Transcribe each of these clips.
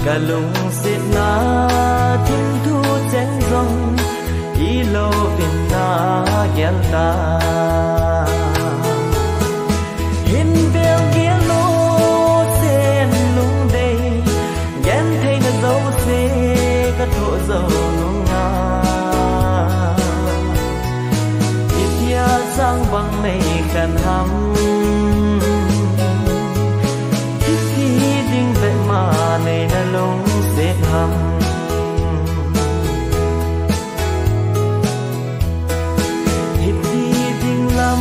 cả lùng xịt na thiên thu chén rong ý lô bình na ghé ta hình bèo ghé lô sen lung đây ghé thấy nó dấu xe các thổ dầu nung nga ít ya sang bằng này khăn hăm mà này là lung xếp hầm hít đi tình lắm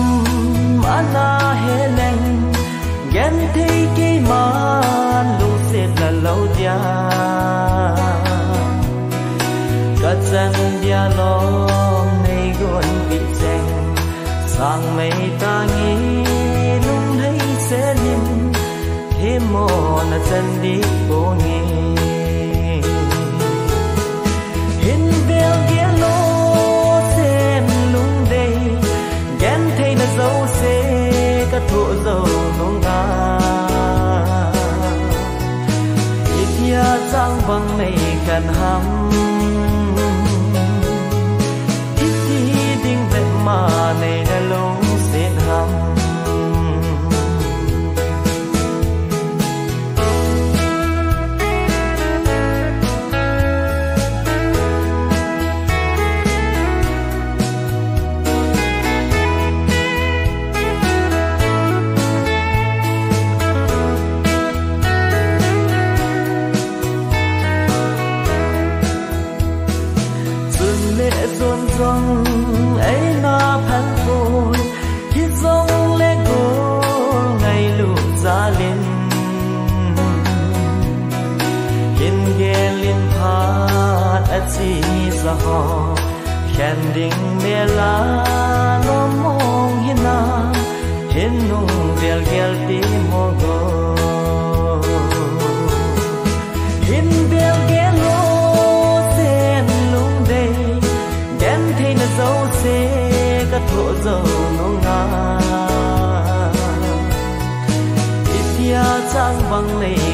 ana hè lành ghen thấy cái mà lung xếp là lâu dia cả chân dia lo này gọi bị chèn sang mấy ta nghĩ lung thấy sẽ linh thế mồ là chân đi cô nghe hình bèo ghé lô sen lung đây ghen thấy là dấu xe các thổ dầu nung nga ít ya sang bằng này cần hăm ít đi đinh vẹn mà này là lung sen hăm rong ấy na phán phôi khi rong lê cô ngày lụt ra lên hiên ghé liên phát ở chi sa ho khen đình mê la lo mong hiên na hiên nung vel ghel ti mô go hiên vel ghé lô sen lung đây thấy nó dấu xe các thổ dầu nung nga ít ya sang bằng này